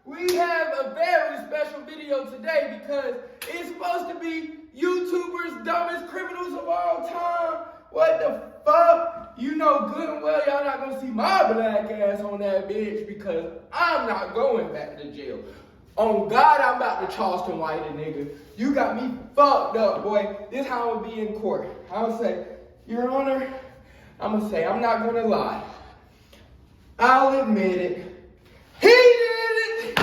We have a very special video today because it's supposed to be YouTubers' dumbest criminals of all time. What the fuck? You know good and well y'all not gonna see my black ass on that bitch because I'm not going back to jail. On God, I'm about to Charleston White a nigga. You got me fucked up, boy. This how I'm gonna be in court. I'll say, Your Honor, I'm gonna say, I'm not gonna lie. I'll admit it. He did it!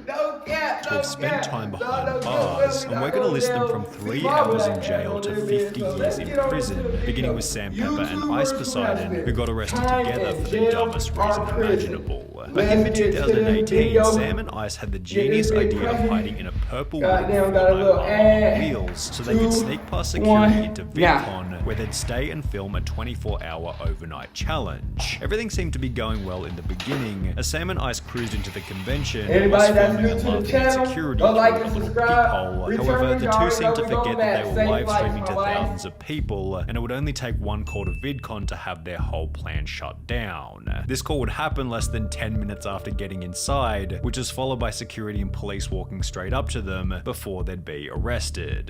No cap, no cap. We've spent time behind bars, and we're going to list them from 3 hours in jail to 50 years in prison, beginning with Sam Pepper and Ice Poseidon, who got arrested together for the dumbest reason imaginable. Back in mid-2018, Sam and Ice had the genius idea of hiding in a purple wooden on wheels so they could sneak past security into VidCon, where they'd stay and film a 24-hour overnight challenge. Everything seemed to be going well in the beginning, as Sam and Ice cruised into the convention, whilst filming and laughing at security through a little peephole. However, the two seemed to forget that they were live streaming to thousands of people, and it would only take one call to VidCon to have their whole plan shut down. This call would happen less than 10 minutes after getting inside, which was followed by security and police walking straight up to them before they'd be arrested.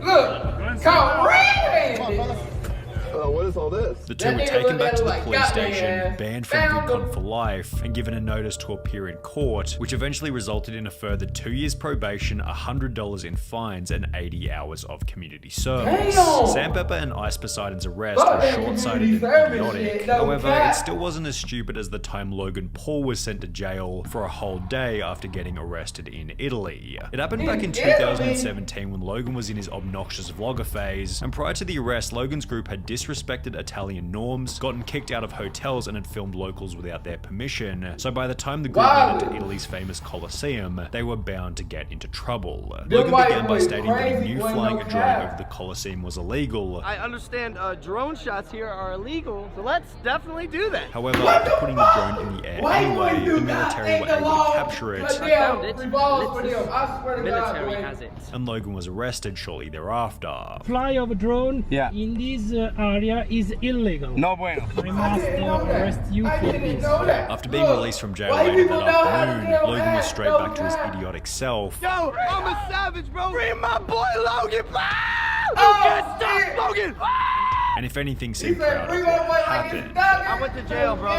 Look, come red-handed. What is all this? The two were taken back to the police station, banned from VidCon for life, and given a notice to appear in court, which eventually resulted in a further 2 years probation, $100 in fines, and 80 hours of community service. Sam Pepper and Ice Poseidon's arrest was short-sighted and idiotic. However, it still wasn't as stupid as the time Logan Paul was sent to jail for a whole day after getting arrested in Italy. It happened back in 2017 when Logan was in his obnoxious vlogger phase, and prior to the arrest, Logan's group had disrespected Italian norms, gotten kicked out of hotels, and had filmed locals without their permission. So by the time the group made it to Italy's famous Colosseum, they were bound to get into trouble. Logan began by stating that he knew flying a drone over the Colosseum was illegal. I understand drone shots here are illegal, so let's definitely do that. However, after putting the drone in the air anyway, the military were able to capture it. I found it. Military has it. And Logan was arrested shortly thereafter. Fly of a drone in this area is illegal. No bueno. I must arrest you for this. After being released from jail later that afternoon, Logan was straight back to his idiotic self. Yo, I'm a savage, bro. Free my boy Logan. You can't stop Logan. And if anything seemed proud of what happened. I went to jail, bro.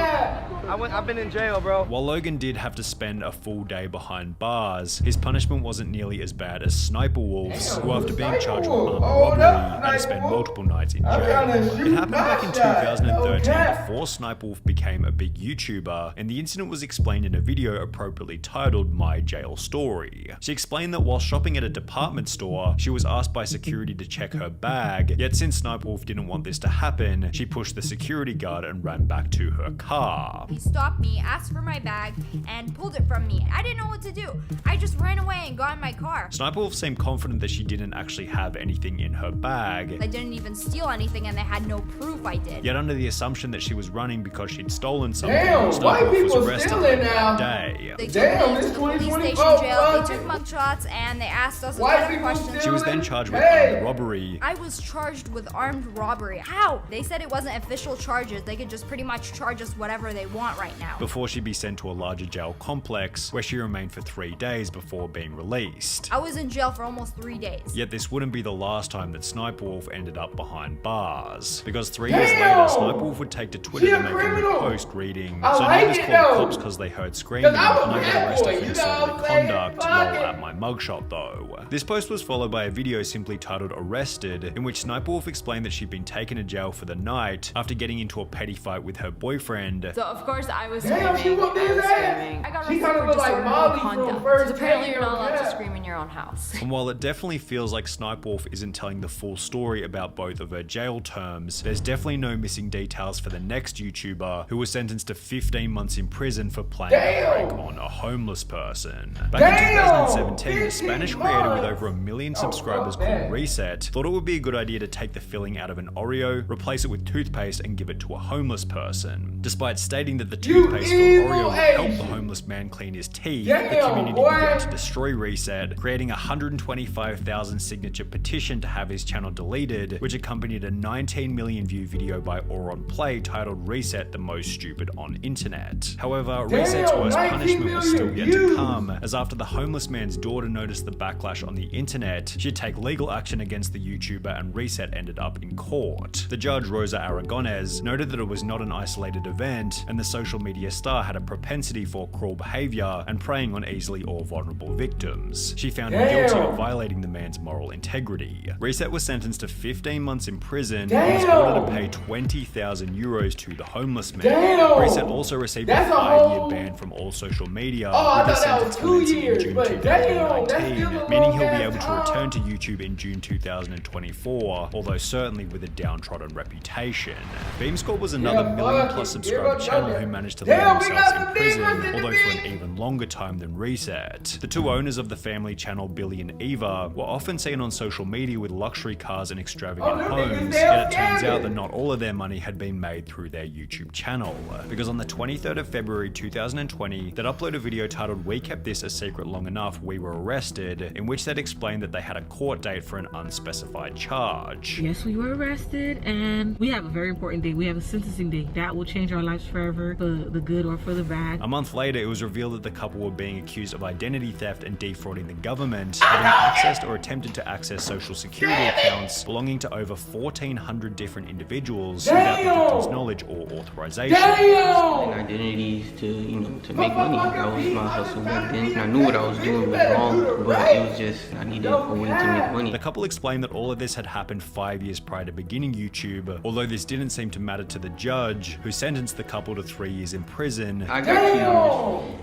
I've been in jail, bro. While Logan did have to spend a full day behind bars, his punishment wasn't nearly as bad as Sniper Wolf's, who after being charged with armed robbery, had to spend multiple nights in jail. It happened back in 2013 before Sniper Wolf became a big YouTuber, and the incident was explained in a video appropriately titled My Jail Story. She explained that while shopping at a department store, she was asked by security to check her bag, yet since Sniper Wolf didn't want this to happen, she pushed the security guard and ran back to her car. He stopped me, asked for my bag, and pulled it from me. I didn't know what to do. I just ran away and got in my car. Sniper Wolf seemed confident that she didn't actually have anything in her bag. I didn't even steal anything and they had no proof I did. Yet under the assumption that she was running because she'd stolen something, Sniper Wolf was arrested that day. They took me to the police station jail, they took mugshots, and they asked us a ton of questions. She was then charged with armed robbery. I was charged with armed robbery. How? They said it wasn't official charges. They could just pretty much charge us whatever they want right now. Before she'd be sent to a larger jail complex, where she remained for 3 days before being released. I was in jail for almost 3 days. Yet this wouldn't be the last time that Sniper Wolf ended up behind bars. Because 3 years later, Sniper Wolf would take to Twitter to make a new post reading, "So neighbors called cops because they heard screaming, and I got arrested for disorderly conduct, while at my mugshot though." This post was followed by a video simply titled Arrested, in which Sniper Wolf explained that she'd been taken to jail for the night after getting into a petty fight with her boyfriend. So of course I was screaming. I got arrested for disorderly conduct. Because apparently you're not allowed to scream in your own house. And while it definitely feels like Sniper Wolf isn't telling the full story about both of her jail terms, there's definitely no missing details for the next YouTuber who was sentenced to 15 months in prison for playing a prank on a homeless person. Back in 2017, a Spanish creator with over 1 million subscribers called RORIST thought it would be a good idea to take the filling out of an Oreo Oreo, replace it with toothpaste, and give it to a homeless person. Despite stating that the toothpaste-filled Oreo would help the homeless man clean his teeth, the community began to destroy Reset, creating a 125,000 signature petition to have his channel deleted, which accompanied a 19 million view video by Auronplay titled Reset the Most Stupid on Internet. However, Reset's worst punishment was still yet to come, as after the homeless man's daughter noticed the backlash on the internet, she'd take legal action against the YouTuber, and Reset ended up in court. The judge, Rosa Aragonés, noted that it was not an isolated event, and the social media star had a propensity for cruel behavior and preying on easily or vulnerable victims. She found him guilty of violating the man's moral integrity. Reset was sentenced to 15 months in prison and was ordered to pay 20,000 euros to the homeless man. Reset also received a 5-year ban from all social media, with his sentence commencing in June 2019, meaning he'll be able to return to YouTube in June 2024, although certainly with a downtrodden reputation. Beamscore was another million-plus subscriber channel who managed to land themselves in prison, although for an even longer time than Reset. The two owners of the family channel, Billy and Eva, were often seen on social media with luxury cars and extravagant homes, yet it turns out that not all of their money had been made through their YouTube channel, because on the 23rd of February 2020, they'd uploaded a video titled "We Kept This a Secret Long Enough, We Were Arrested," in which they'd explained that they had a court date for an unspecified charge. Yes, we were arrested, and we have a very important date. We have a sentencing date. That will change our lives forever, for the good or for the bad. A month later, it was revealed that the couple were being accused of identity theft and defrauding the government, having accessed or attempted to access social security accounts belonging to over 1,400 different individuals without the victim's knowledge or authorization. Identities to make money. That was my hustle back then. And I knew what I was doing was wrong, but it was just, I needed a way to make money. The couple explained that all of this had happened 5 years prior to beginning YouTube, although this didn't seem to matter to the judge, who sentenced the couple to 3 years in prison. I got 2 years,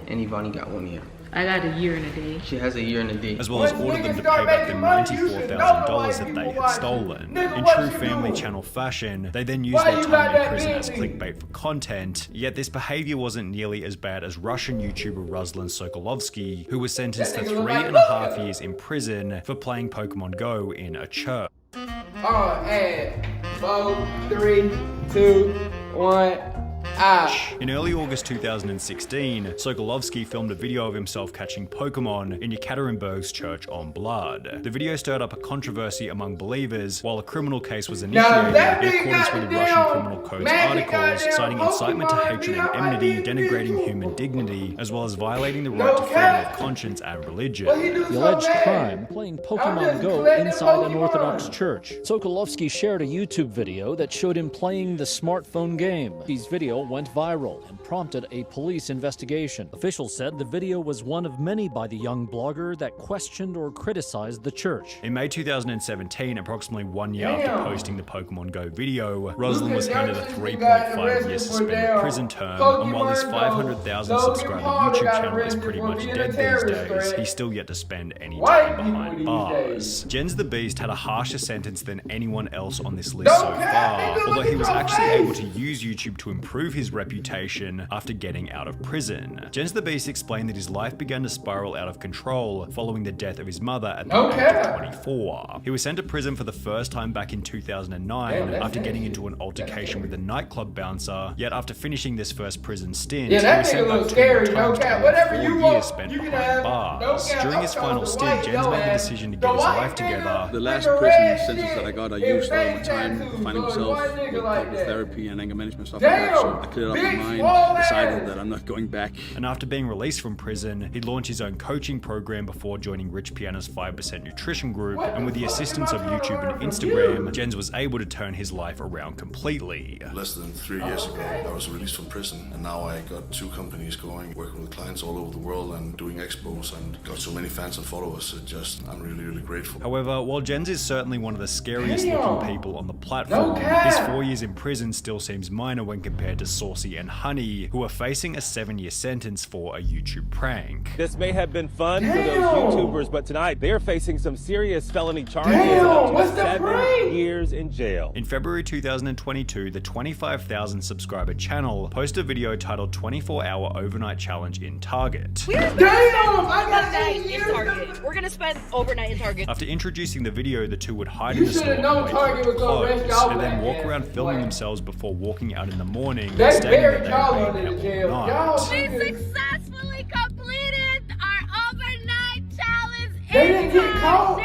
and Ivani got 1 year. I got a year and a day. She has a year and a day. As well as ordered them to pay back the $94,000 that they had stolen. In true family channel fashion, they then used their time in prison as clickbait for content, yet this behavior wasn't nearly as bad as Russian YouTuber Ruslan Sokolovsky, who was sentenced to 3.5 years in prison for playing Pokemon Go in a church. And 4, 3, 2, 1. In early August 2016, Sokolovsky filmed a video of himself catching Pokemon in Yekaterinburg's Church on Blood. The video stirred up a controversy among believers, while a criminal case was initiated in accordance with the Russian Criminal Code's articles, citing incitement to hatred and enmity, denigrating human dignity, as well as violating the right to freedom of conscience and religion. The alleged crime, playing Pokemon Go inside an Orthodox church. Sokolovsky shared a YouTube video that showed him playing the smartphone game. His video went viral and prompted a police investigation. Officials said the video was one of many by the young blogger that questioned or criticized the church. In May 2017, approximately 1 year after posting the Pokemon Go video, Ruslan was handed a 3.5-year suspended prison term, and while his 500,000 subscriber YouTube channel is pretty much dead these days, he's still yet to spend any time behind bars. Jens the Beast had a harsher sentence than anyone else on this list so far, although he was actually able to use YouTube to improve his reputation after getting out of prison. Jens the Beast explained that his life began to spiral out of control following the death of his mother at the age of 24. He was sent to prison for the first time back in 2009 after getting into an altercation with a nightclub bouncer, yet after finishing this first prison stint, he was sent back to more time to 4 years spent behind bars. During his final stint, Jens made the decision to get his life together. The last prison sentence that I got, I used all my time finding myself with proper therapy and anger management stuff like that, so I cleared up my mind, decided that I'm not going back. And after being released from prison, he launched his own coaching program before joining Rich Piana's 5% Nutrition Group, and with the assistance of YouTube and Instagram, Jens was able to turn his life around completely. Less than 3 years ago, I was released from prison, and now I got 2 companies going, working with clients all over the world and doing expos, and got so many fans and followers. I'm really, really grateful. However, while Jens is certainly one of the scariest looking people on the platform, his 4 years in prison still seems minor when compared to Saucy and Honey, who are facing a 7-year sentence for a YouTube prank. This may have been fun for those YouTubers, but tonight they're facing some serious felony charges. What's the 7 years in jail. In February 2022, the 25,000 subscriber channel posted a video titled 24-Hour Overnight Challenge in Target. I got 8 years. Target. We're gonna spend overnight in Target. After introducing the video, the two would hide in the store and wait for it to close, and then walk around filming themselves before walking out in the morning, stating that they had been there all night. We successfully completed our overnight challenge. They didn't get caught.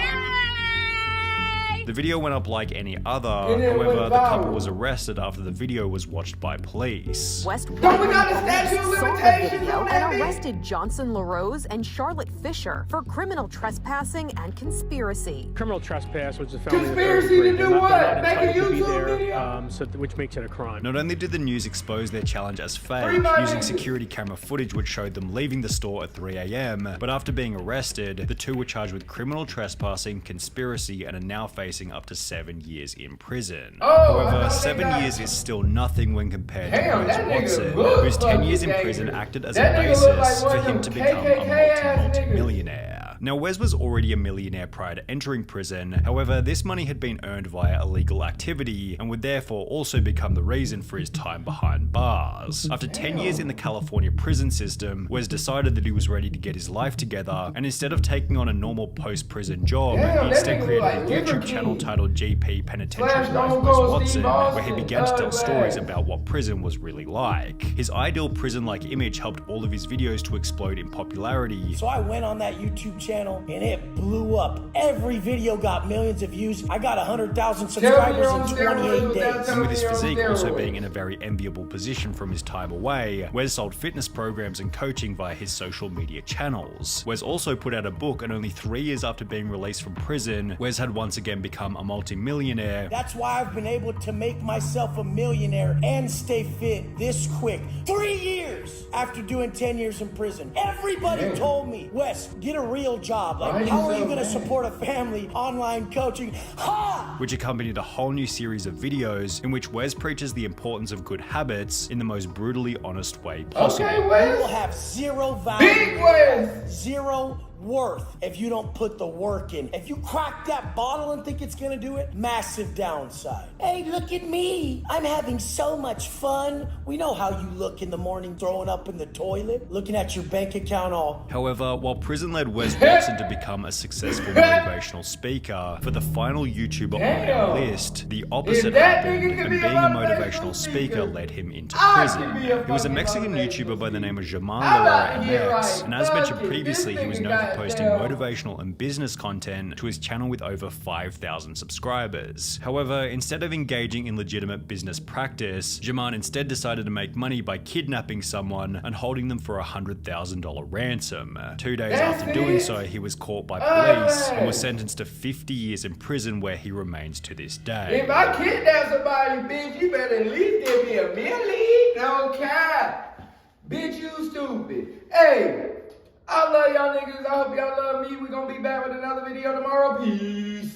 The video went up like any other, however, the couple was arrested after the video was watched by police. West Don't we got a statute of saw the limitations video on that and bitch? arrested Johnson LaRose and Charlotte Fisher for criminal trespassing and conspiracy. Criminal trespass was a felony. Conspiracy to do what? They're not Make a entitled to be YouTube there, video? which makes it a crime. Not only did the news expose their challenge as fake, using security camera footage which showed them leaving the store at 3 AM, but after being arrested, the two were charged with criminal trespassing, conspiracy, and are now facing up to 7 years in prison. However, 7 years is still nothing when compared to Wes Watson, whose 10 years in prison acted as a basis for him to become a multi-millionaire. Now, Wes was already a millionaire prior to entering prison, however, this money had been earned via illegal activity and would therefore also become the reason for his time behind bars. After 10 years in the California prison system, Wes decided that he was ready to get his life together, and instead of taking on a normal post-prison job, he instead created a YouTube channel titled GP Penitentiary Life Wes Watson, where he began to tell stories about what prison was really like. His ideal prison-like image helped all of his videos to explode in popularity. So I went on that YouTube channel and it blew up. Every video got millions of views. I got 100,000 subscribers in 28 days. And with his physique also being in a very enviable position from his time away, Wes sold fitness programs and coaching via his social media channels. Wes also put out a book, and only 3 years after being released from prison, Wes had once again become a multi-millionaire. That's why I've been able to make myself a millionaire and stay fit this quick. 3 years after doing 10 years in prison. Everybody told me, Wes, get a real job. Like, how are you gonna support a family? Online coaching. Ha! Which accompanied a whole new series of videos in which Wes preaches the importance of good habits in the most brutally honest way possible. You will have zero value, zero worth if you don't put the work in. If you crack that bottle and think it's gonna do it, massive downside. Hey, look at me. I'm having so much fun. We know how you look in the morning throwing up in the toilet, looking at your bank account all. However, while prison led Wes Watson to become a successful motivational speaker, for the final YouTuber on our list, the opposite happened, and being a motivational speaker led him into prison. He was a Mexican YouTuber by the name of German MX, and as mentioned previously, he was known for posting motivational and business content to his channel with over 5,000 subscribers. However, instead of engaging in legitimate business practice, German instead decided to make money by kidnapping someone and holding them for a $100,000 ransom. 2 days after doing so, he was caught by police and was sentenced to 50 years in prison, where he remains to this day. If I kidnap somebody, bitch, you better at least give me a million. No cap. Bitch, you stupid. Hey, I love y'all niggas. I hope y'all love me. We gonna be back with another video tomorrow. Peace.